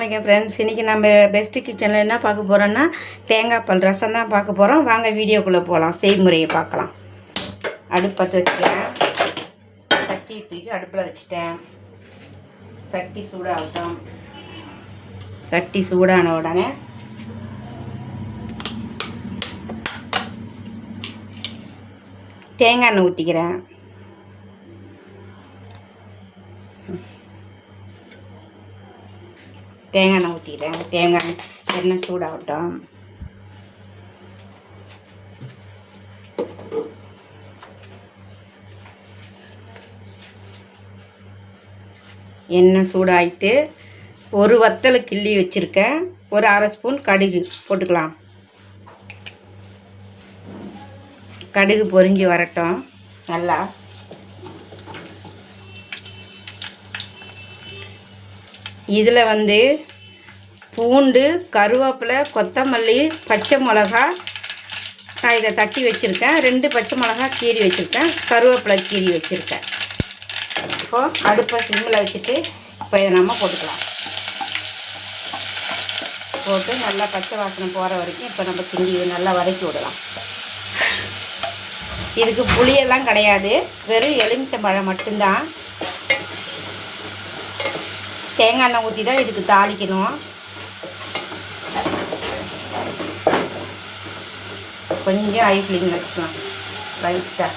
வணக்கம் ஃப்ரெண்ட்ஸ். இன்றைக்கி நம்ம பெஸ்ட்டு கிச்சனில் என்ன பார்க்க போகிறோன்னா தேங்காய் பால் ரசம் தான் பார்க்க போகிறோம். வாங்க வீடியோக்குள்ளே போகலாம், செய்முறையை பார்க்கலாம். அடுப்பு பற்ற வச்சுட்டேன், சட்டியை தூக்கி அடுப்பில் வச்சுட்டேன். சட்டி சூடாகட்டும். சட்டி சூடான உடனே தேங்காய் எண்ணெய் ஊற்றிக்கிறேன். தேங்காய் எண்ணெய் ஊற்றிக்கிறேன். தேங்காய் எண்ணெய் சூடாகட்டும். எண்ணெய் சூடாகிட்டு ஒரு வத்தலை கிள்ளி வச்சுருக்கேன். ஒரு அரை ஸ்பூன் கடுகு போட்டுக்கலாம். கடுகு பொரிஞ்சு வரட்டும். நல்லா இதில் பூண்டு, கருவேப்பிலை, கொத்தமல்லி, பச்சை மிளகா நான் இதை தட்டி வச்சுருக்கேன். 2 பச்சை மிளகா கீறி வச்சுருக்கேன். கருவேப்பிலை கீறி வச்சுருக்கேன். இப்போது அடுப்பை சிம்மில் வச்சுட்டு இப்போ இதை நம்ம போட்டுக்கலாம். போட்டு நல்லா பச்சை வாசனை போகிற வரைக்கும் இப்போ நம்ம கிண்டி இதை நல்லா வதக்கி விடலாம். இதுக்கு புளியெல்லாம் கிடையாது, வெறும் எலுமிச்சம்பழம் மட்டும்தான். தேங்காய் எண்ணெய் ஊற்றி தான் இதுக்கு தாளிக்கணும். கொஞ்சம் ஹை ஃப்ளேமில் வச்சுக்கலாம் லைட்டாக.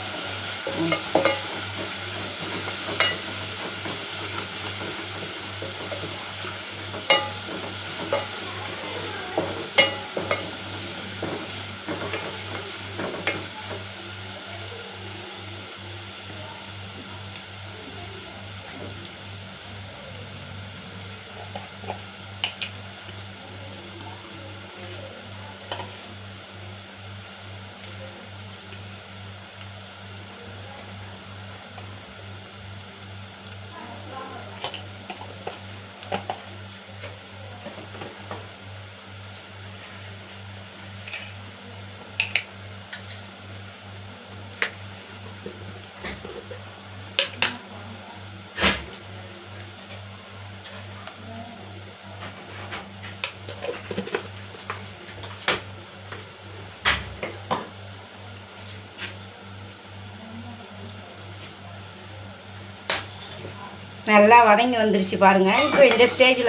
நல்லா வதங்கி வந்துருச்சு பாருங்கள். இப்போ இந்த ஸ்டேஜில்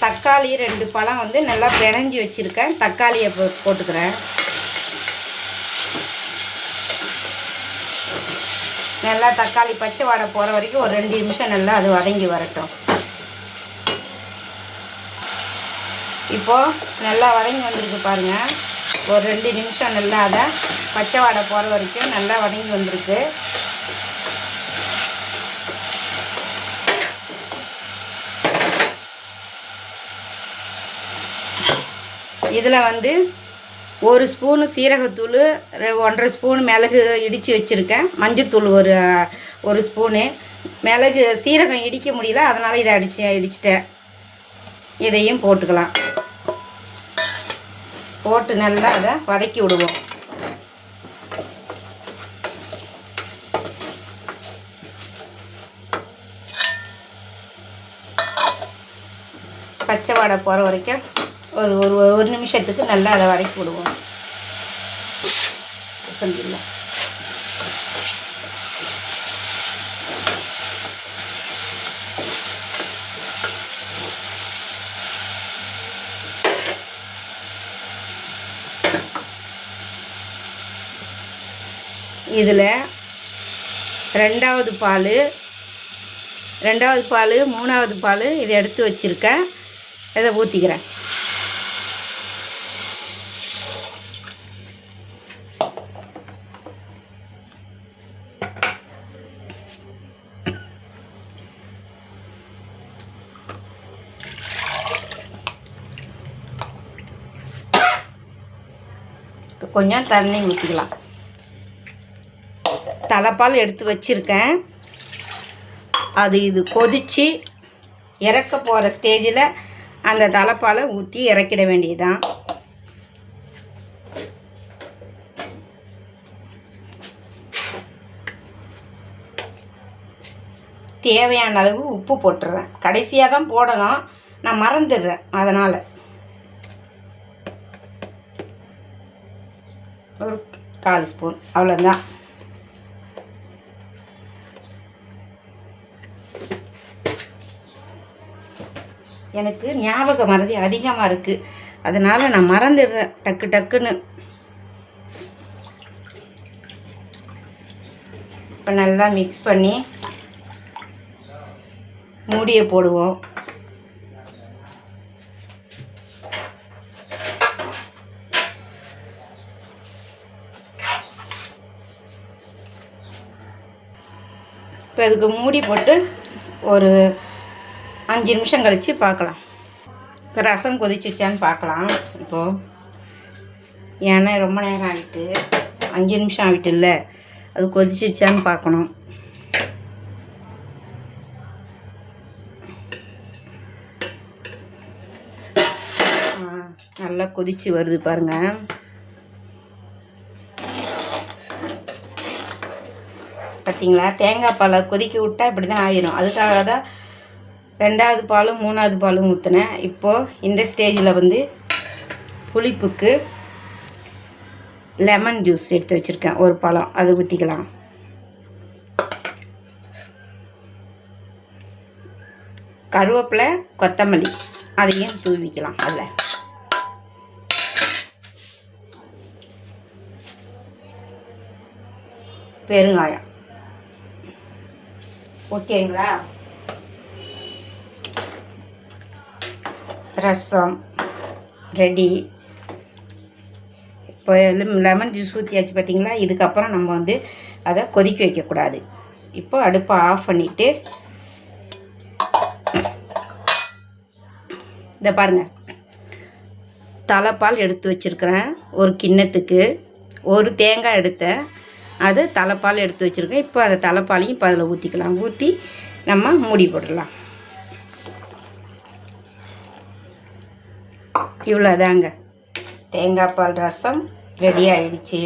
தக்காளி 2 பழம் நல்லா பிணைஞ்சி வச்சுருக்கேன். தக்காளியை போட்டுக்கிறேன். நல்லா தக்காளி பச்சை வாடை போகிற வரைக்கும் ஒரு 2 நிமிஷம் நல்லா அது வதங்கி வரட்டும். இப்போது நல்லா வதங்கி வந்துருக்கு பாருங்கள். ஒரு 2 நிமிஷம் நல்லா அதை பச்சை வாடை போகிற வரைக்கும் நல்லா வதங்கி வந்திருக்கு. இதில் 1 ஸ்பூனு சீரகத்தூள், 1.5 ஸ்பூன் மிளகு இடித்து வச்சுருக்கேன். மஞ்சத்தூள் ஒரு ஸ்பூனு. மிளகு சீரகம் இடிக்க முடியல, அதனால் இதை இடிச்சிட்டேன். இதையும் போட்டுக்கலாம். போட்டு நல்லா அதை வதக்கி விடுவோம். பச்சை வாடை போகிற வரைக்கும் ஒரு நிமிஷத்துக்கு நல்லா அதை வதக்கி விடுவோம். இதில் ரெண்டாவது பால், 3வது பால் இதை எடுத்து வச்சுருக்கேன். இதை ஊற்றிக்கிறேன். கொஞ்சம் தண்ணி ஊற்றிக்கலாம். தலைப்பால் எடுத்து வச்சுருக்கேன். இது கொதித்து இறக்க போகிற ஸ்டேஜில் அந்த தலைப்பாலை ஊற்றி இறக்கிட வேண்டியதுதான். தேவையான அளவு உப்பு போட்டுறேன். கடைசியாக தான் போடணும். நான் மறந்துடுறேன். அதனால் ஒரு 1/4 ஸ்பூன் அவ்வளோதான். எனக்கு ஞாபக மறதி அதிகமாக இருக்குது, அதனால் நான் மறந்துடுறேன் டக்கு டக்குன்னு. இப்போ நல்லா மிக்ஸ் பண்ணி மூடியை போடுவோம். இப்போ இதுக்கு மூடி போட்டு ஒரு 5 நிமிஷம் கழித்து பார்க்கலாம். இப்போ ரசம் கொதிச்சிச்சான்னு பார்க்கலாம். இப்போது ஏன்னா ரொம்ப நேரம் ஆகிட்டு 5 நிமிஷம் ஆகிட்டு இல்லை, அது கொதிச்சிச்சான்னு பார்க்கணும். நல்லா கொதிச்சு வருது பாருங்கள். பார்த்தீங்களா, தேங்காய் பாலை கொதிக்க விட்டால் இப்படி தான் ஆயிரும். அதுக்காக தான் 2வது பாலும் 3வது பாலும் ஊற்றினேன். இப்போது இந்த ஸ்டேஜில் வந்து புளிப்புக்கு லெமன் ஜூஸ் எடுத்து வச்சுருக்கேன், ஒரு பழம், அது ஊற்றிக்கலாம். கருவேப்பிலை, கொத்தமல்லி அதையும் தூவிக்கலாம். அதில் பெருங்காயம். ஓகேங்களா, ரசம் ரெடி. இப்போ லெமன் ஜூஸ் ஊற்றியாச்சு பார்த்தீங்களா. இதுக்கப்புறம் நம்ம வந்து அதை கொதிக்க வைக்கக்கூடாது. இப்போ அடுப்பை ஆஃப் பண்ணிவிட்டு இதை பாருங்கள், தலைப்பால் எடுத்து வச்சுருக்கிறேன். ஒரு கிண்ணத்துக்கு ஒரு தேங்காய் எடுத்தேன், அது தலைப்பால் எடுத்து வச்சுருக்கேன். இப்போ அதை தலைப்பாலையும் இப்போ அதில் ஊற்றிக்கலாம். ஊற்றி நம்ம மூடி போட்டுடலாம். இவ்வளோதாங்க, தேங்காய் பால் ரசம் ரெடி ஆயிடுச்சு.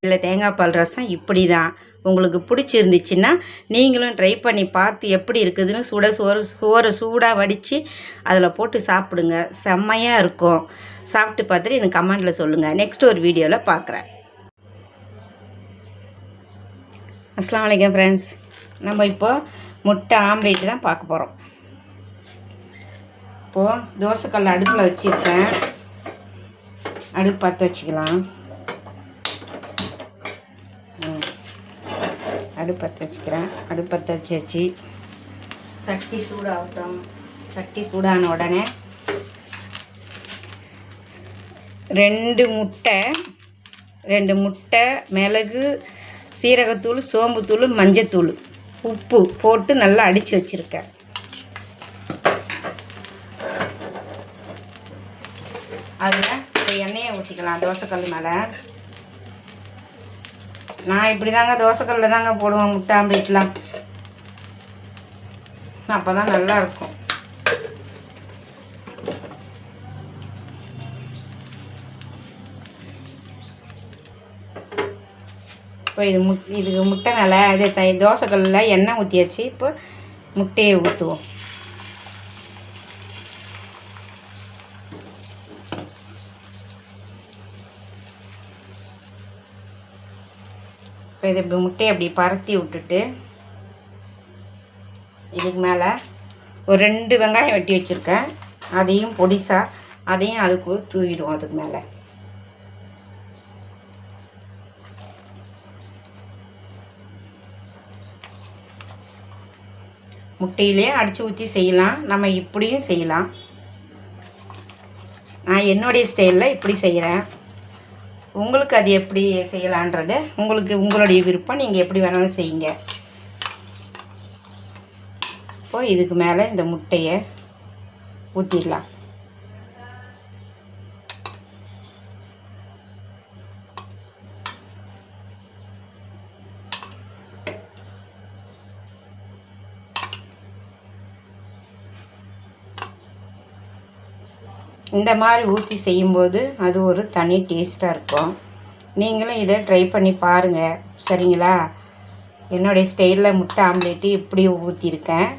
இல்லை, தேங்காய் பால் ரசம் இப்படி தான். உங்களுக்கு பிடிச்சிருந்துச்சுன்னா நீங்களும் ட்ரை பண்ணி பார்த்து எப்படி இருக்குதுன்னு சோறு சூடாக வடித்து அதில் போட்டு சாப்பிடுங்க. செம்மையாக இருக்கும். சாப்பிட்டு பார்த்துட்டு எனக்கு கமெண்டில் சொல்லுங்கள். நெக்ஸ்ட் ஒரு வீடியோவில் பார்க்குறேன். அஸ்ஸலாமு அலைக்கும் ஃப்ரெண்ட்ஸ். நம்ம இப்போ முட்டை ஆம்லேட் தான் பார்க்க போகிறோம். இப்போது தோசைக்கல் அடுப்பில் வச்சுருக்கேன். அடுப்பு பற்ற வச்சுக்கலாம். அடுப்பு பற்ற வச்சுக்கிறேன். அடுப்பு பற்ற வச்சு சட்டி சூடாகட்டும். சட்டி சூடான உடனே 2 முட்டை, மிளகு, சீரகத்தூள், சோம்புத்தூள், மஞ்சத்தூள், உப்பு போட்டு நல்லா அடித்து வச்சுருக்கேன். அதில் எண்ணெயை ஊற்றிக்கலாம் தோசைக்கல் மேலே. நான் இப்படி தாங்க தோசைக்கல்லில் தாங்க போடுவேன் முட்டை ஆம்லேட்லாம். அப்போ தான் நல்லாயிருக்கும். இப்போ இதுக்கு முட்டை மேலே இது தோசைக்கல்லில் எண்ணெய் ஊற்றியாச்சு. இப்போ முட்டையை ஊற்றுவோம். இப்போ இது இப்படி முட்டையை அப்படி பரத்தி விட்டுட்டு இதுக்கு மேலே ஒரு 2 வெங்காயம் வெட்டி வச்சுருக்கேன். அதையும் பொடிசாக அதையும் அதுக்கு தூவிடுவோம். அதுக்கு மேலே முட்டையிலே அடித்து ஊற்றி செய்யலாம். நம்ம இப்படியும் செய்யலாம். நான் என்னுடைய ஸ்டைலில் இப்படி செய்கிறேன். உங்களுக்கு அது எப்படி செய்யலான்றத உங்களுடைய விருப்பம். நீங்கள் எப்படி வேணாலும் செய்யுங்க. இப்போ இதுக்கு மேலே இந்த முட்டையை ஊற்றிடலாம். இந்த மாதிரி ஊற்றி செய்யும்போது அது ஒரு தனி டேஸ்ட்டாக இருக்கும். நீங்களும் இதை ட்ரை பண்ணி பாருங்கள். சரிங்களா? என்னுடைய ஸ்டைலில் முட்டை ஆம்லேட்டு இப்படி ஊற்றிருக்கேன்.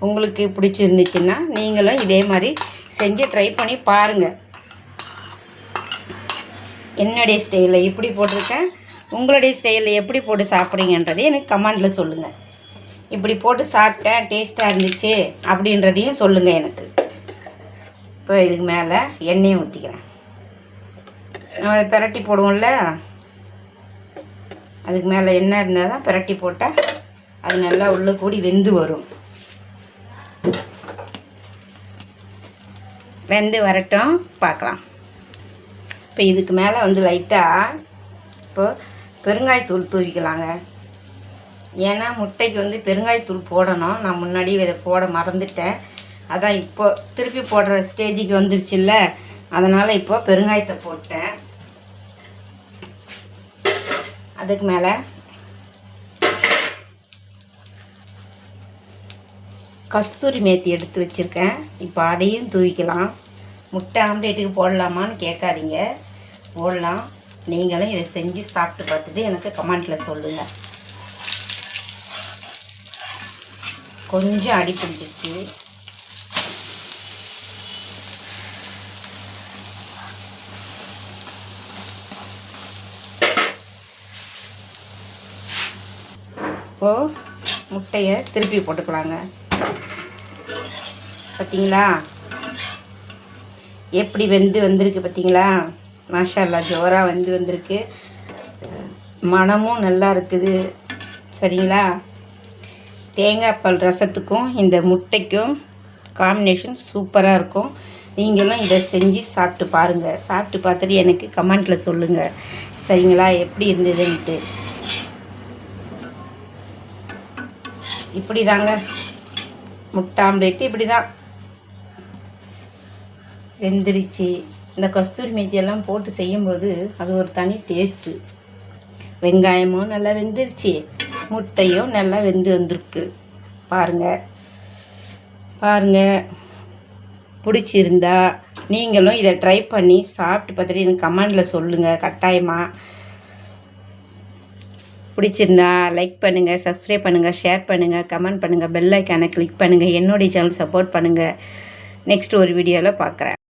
உங்களுக்கு பிடிச்சிருந்துச்சுன்னா நீங்களும் இதே மாதிரி செஞ்சு ட்ரை பண்ணி பாருங்கள். என்னுடைய ஸ்டைலில் இப்படி போட்டிருக்கேன். உங்களுடைய ஸ்டைலில் எப்படி போட்டு சாப்பிட்றீங்கன்றதை எனக்கு கமெண்டில் சொல்லுங்கள். இப்படி போட்டு சாப்பிட்டேன், டேஸ்ட்டாக இருந்துச்சு அப்படின்றதையும் சொல்லுங்கள் எனக்கு. இப்போ இதுக்கு மேலே எண்ணெயை ஊற்றிக்கிறேன். நம்ம அதை பிரட்டி போடுவோம்ல, அதுக்கு மேலே எண்ணெய் இருந்தால் தான் பிரட்டி போட்டால் அது நல்லா உள்ளே கூடி வெந்து வரும். வெந்து வரட்டும், பார்க்கலாம். இப்போ இதுக்கு மேலே வந்து லைட்டாக இப்போது பெருங்காயத்தூள் தூவிக்கலாங்க. ஏன்னா முட்டைக்கு வந்து பெருங்காயத்தூள் போடணும். நான் முன்னாடி இதை போட மறந்துட்டேன். அதான் இப்போ திருப்பி போடுற ஸ்டேஜுக்கு வந்துருச்சுல்ல, அதனால் இப்போ பெருங்காயத்தை போட்டேன். அதுக்கு மேலே கஸ்தூரி மேத்தி எடுத்து வச்சுருக்கேன். இப்போ அதையும் தூவிக்கலாம். முட்டை ஆம்லேட்டுக்கு போடலாமான்னு கேட்காதீங்க, போடலாம். நீங்களும் இதை செஞ்சு சாப்பிட்டு பார்த்துட்டு எனக்கு கமெண்ட்டில் சொல்லுங்கள். கொஞ்சம் அடி பிடிச்சிருச்சு. இப்போது முட்டையை திருப்பி போட்டுக்கலாங்க. பார்த்தீங்களா எப்படி வந்திருக்கு பார்த்தீங்களா? மாஷா அல்லாஹ், ஜோராக வந்திருக்கு. மணமும் நல்லா இருக்குது. சரிங்களா? தேங்காய் பால் ரசத்துக்கும் இந்த முட்டைக்கும் காம்பினேஷன் சூப்பராக இருக்கும். நீங்களும் இதை செஞ்சு சாப்பிட்டு பாருங்கள். சாப்பிட்டு பார்த்துட்டு எனக்கு கமெண்ட்டில் சொல்லுங்கள். சரிங்களா? எப்படி இருந்ததுன்ட்டு. இப்படி தாங்க முட்டை ஆம்லேட்டு, இப்படி தான் வெந்துருச்சு. இந்த கஸ்தூரி மேத்தியெல்லாம் போட்டு செய்யும்போது அது ஒரு தனி டேஸ்ட்டு. வெங்காயமும் நல்லா வெந்துருச்சு, முட்டையும் நல்லா வந்திருக்கு. பாருங்கள். பிடிச்சிருந்தா நீங்களும் இதை ட்ரை பண்ணி சாப்பிட்டு பார்த்துட்டு எனக்கு கமெண்டில் சொல்லுங்கள். கட்டாயமாக பிடிச்சிருந்தா லைக் பண்ணுங்கள், சப்ஸ்கிரைப் பண்ணுங்கள், ஷேர் பண்ணுங்கள், கமெண்ட் பண்ணுங்கள், பெல் ஐக்கானை கிளிக் பண்ணுங்கள். என்னுடைய சேனல் சப்போர்ட் பண்ணுங்கள். நெக்ஸ்ட் ஒரு வீடியோவில் பார்க்குறேன்.